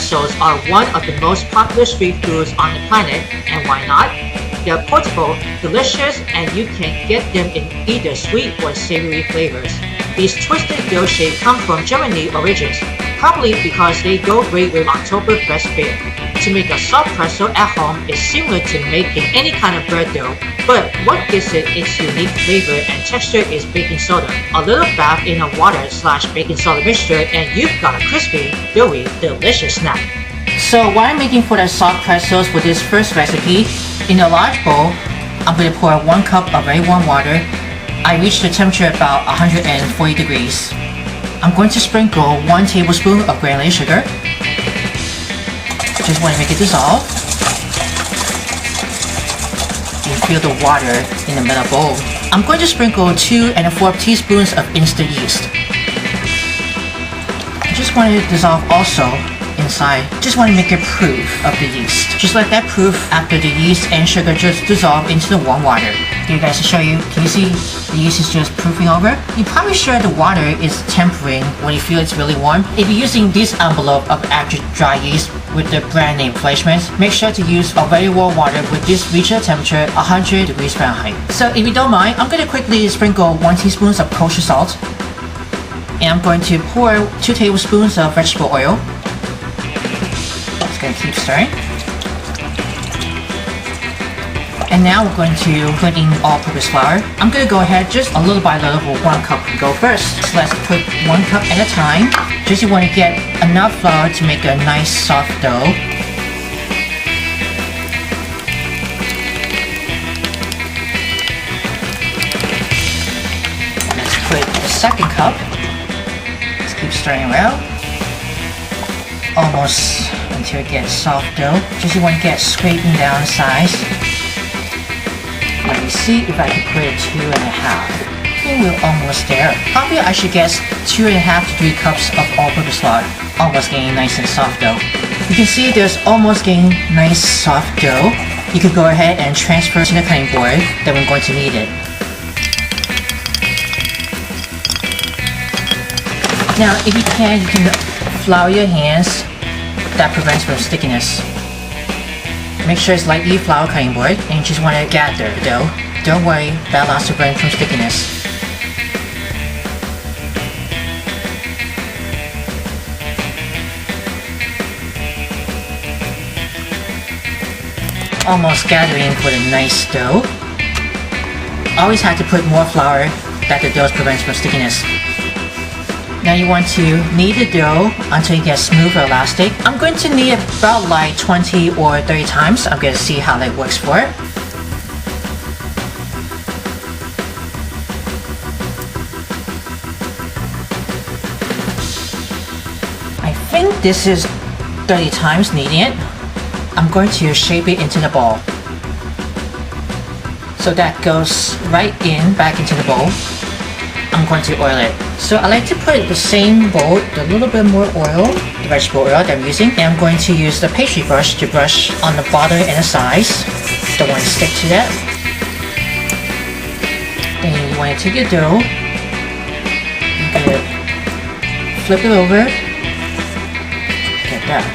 pretzels are one of the most popular street foods on the planet, and why not? They're portable, delicious, and you can get them in either sweet or savory flavors. These twisted dough shapes come from Germany origins, probably because they go great with Oktoberfest beer. To make a soft pretzel at home is similar to making any kind of bread dough, but what gives it its unique flavor and texture is baking soda. A little bath in a water/baking soda mixture and you've got a crispy, doughy, delicious snack. So what I'm making for the soft pretzels for this first recipe, in a large bowl, I'm going to pour 1 cup of very warm water. I reached the temperature about 140 degrees. I'm going to sprinkle 1 tablespoon of granulated sugar. Just want to make it dissolve. You feel the water in the metal bowl. I'm going to sprinkle 2 1/4 teaspoons of instant yeast. I just want it to dissolve also inside. Just want to make a proof of the yeast. Just let that proof after the yeast and sugar just dissolve into the warm water. Here guys, to show you, can you see the yeast is just proofing over? You're probably sure the water is tempering when you feel it's really warm. If you're using this envelope of Active Dry Yeast with the brand name Fleischmann's, make sure to use a very warm water with this reach a temperature 100 degrees Fahrenheit. So if you don't mind, I'm going to quickly sprinkle 1 teaspoon of kosher salt. And I'm going to pour 2 tablespoons of vegetable oil. Just going to keep stirring. And now we're going to put in all-purpose flour. I'm going to go ahead just a little by little with 1 cup go first. So let's put 1 cup at a time. Just you want to get enough flour to make a nice soft dough. Let's put the 2nd cup. Let's keep stirring around. Almost until it gets soft dough. Just you want to get scraping down the sides. Let me see if I can put it 2 1/2. I think we're almost there. Probably I should guess 2 1/2 to 3 cups of all-purpose flour. Almost getting nice and soft dough. You can see there's almost getting nice soft dough. You can go ahead and transfer to the cutting board. Then we're going to knead it. Now, if you can flour your hands. That prevents from stickiness. Make sure it's lightly flour cutting board and you just want to gather the dough. Don't worry, that allows to prevent from stickiness. Almost gathering for the nice dough. Always have to put more flour that the dough prevents from stickiness. Now you want to knead the dough until it gets smooth or elastic. I'm going to knead about like 20 or 30 times. I'm going to see how that works for it. I think this is 30 times kneading it. I'm going to shape it into the ball. So that goes right in, back into the bowl. I'm going to oil it. So I like to put the same bowl, a little bit more oil, the vegetable oil that I'm using, and I'm going to use the pastry brush to brush on the bottom and the sides. Don't want to stick to that. Then you want to take your dough, you're going to flip it over, get that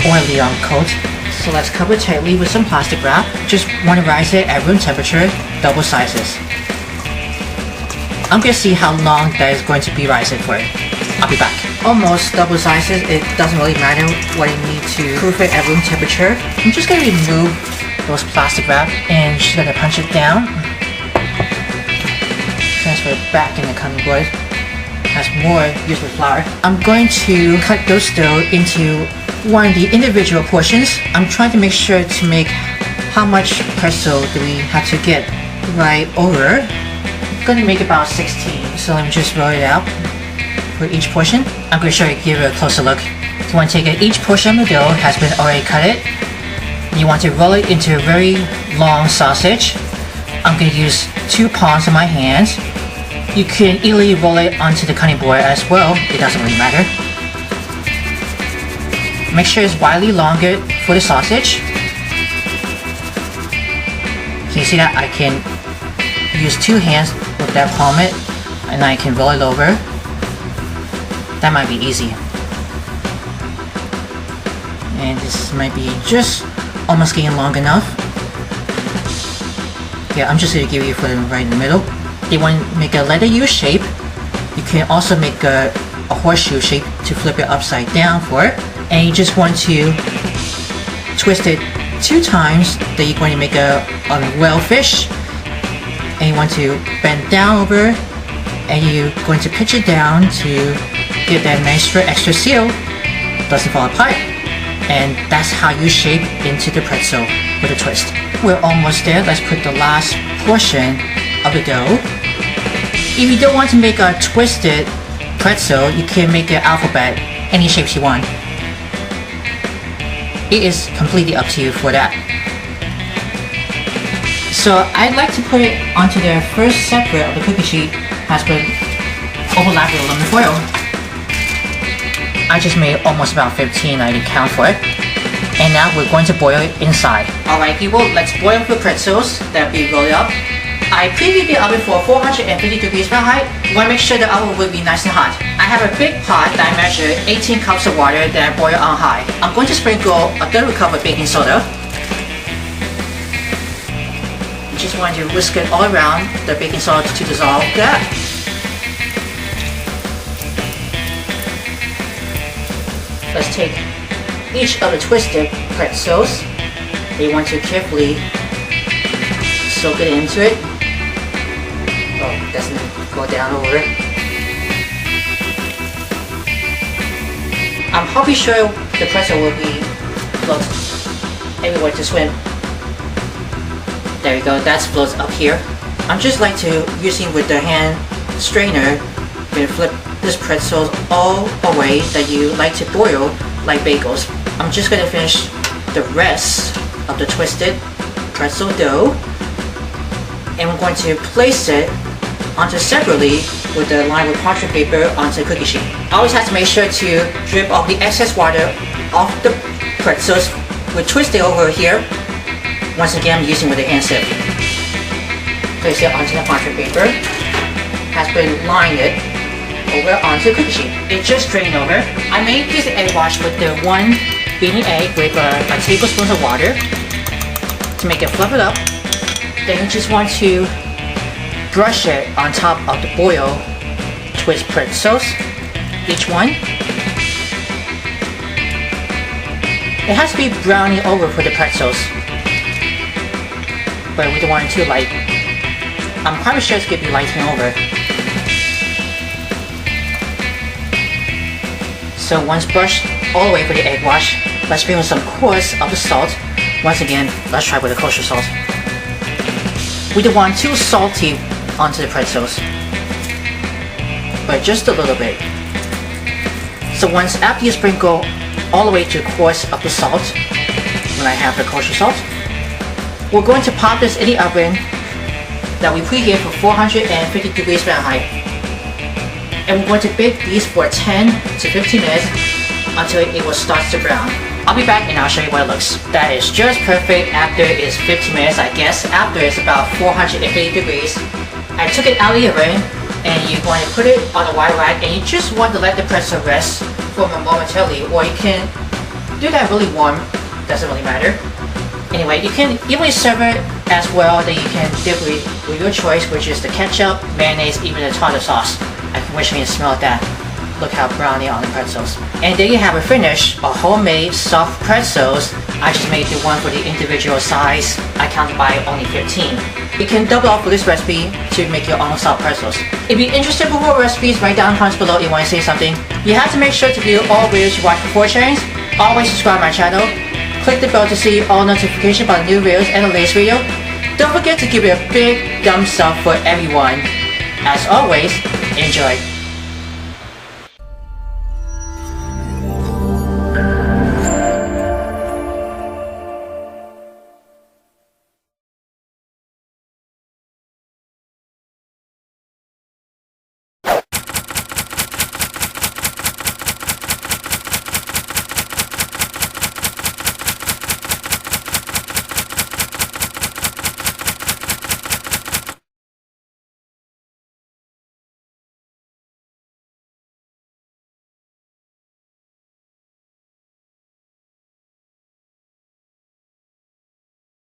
oily coat. So let's cover it tightly with some plastic wrap. Just want to rise it at room temperature, double sizes. I'm going to see how long that is going to be rising for it. I'll be back. Almost double sizes. It doesn't really matter what you need to proof it at room temperature. I'm just going to remove those plastic wrap and just going to punch it down. Transfer it back in the cutting board. Has more used with flour. I'm going to cut those dough into one of the individual portions. I'm trying to make sure to make how much pretzel do we have to get right over. I'm going to make about 16, so let me just roll it out for each portion. I'm going to show you, give it a closer look. You want to take each portion of the dough has been already cut it. You want to roll it into a very long sausage. I'm going to use 2 palms of my hands. You can easily roll it onto the cutting board as well. It doesn't really matter. Make sure it's widely longer for the sausage. Can you see that? I can use 2 hands with that palm it, and I can roll it over. That might be easy. And this might be just almost getting long enough. Yeah, I'm just going to give you for the right in the middle. You want to make a letter U shape. You can also make a horseshoe shape to flip it upside down for it. And you just want to twist it 2 times. Then you're going to make a whale fish. And you want to bend down over. And you're going to pitch it down to get that nice extra seal. Doesn't fall apart. And that's how you shape into the pretzel with a twist. We're almost there. Let's put the last portion of the dough. If you don't want to make a twisted pretzel, you can make an alphabet, any shapes you want. It is completely up to you for that. So I'd like to put it onto the first separate of the cookie sheet, has been overlapped with aluminum foil. I just made almost about 15, I didn't count for it. And now we're going to boil it inside. Alright people, let's boil the pretzels that we rolled up. I preheat the oven for 450 degrees Fahrenheit. You want to make sure the oven will be nice and hot. I have a big pot that I measured 18 cups of water that I boil on high. I'm going to sprinkle a third cup of baking soda. You just want to whisk it all around the baking soda to dissolve that. Let's take each of the twisted pretzels. You want to carefully soak it into it. Oh, it doesn't go down over. I'm probably sure the pretzel will be float everywhere to swim. There we go, that's floats up here. I'm just like to using with the hand strainer to flip this pretzel all the way that you like to boil like bagels. I'm just going to finish the rest of the twisted pretzel dough, and we're going to place it onto separately with the line with parchment paper onto the cookie sheet. Always have to make sure to drip off the excess water off the pretzels. We twist it over here. Once again, I'm using with a hand sieve. Place it onto the parchment paper. Has been lined it over onto the cookie sheet. It just drained over. I made this egg wash with the 1 beaten egg with a tablespoon of water to make it fluff it up. Then you just want to brush it on top of the boiled twist pretzels, each one. It has to be browning over for the pretzels, but we don't want it too light. I'm probably sure it's going to be lighting over. So once brushed all the way for the egg wash, let's sprinkle some coarse of the salt. Once again, let's try with the kosher salt. We don't want too salty onto the pretzels, but just a little bit. So once after you sprinkle all the way to the coarse of the salt, when I have the kosher salt, we're going to pop this in the oven that we preheat for 450 degrees Fahrenheit. And we're going to bake these for 10 to 15 minutes until it will start to brown. I'll be back and I'll show you what it looks. That is just perfect after it's 15 minutes, I guess. After it's about 450 degrees. I took it out of the oven, and you want to put it on a white rack, and you just want to let the pretzel rest for momentarily, or you can do that really warm, doesn't really matter. Anyway, you can even serve it as well that you can dip with your choice, which is the ketchup, mayonnaise, even the tartar sauce. I can wish me to smell that. Look how brown they are on the pretzels. And there you have a finish of homemade soft pretzels. I just made the one for the individual size. I counted by only 15. You can double up for this recipe to make your own soft pretzels. If you're interested in more recipes, write down in the comments below if you want to say something. You have to make sure to view all videos you watch before sharing. Always subscribe to my channel. Click the bell to see all notifications about new videos and the latest video. Don't forget to give it a big thumbs up for everyone. As always, enjoy.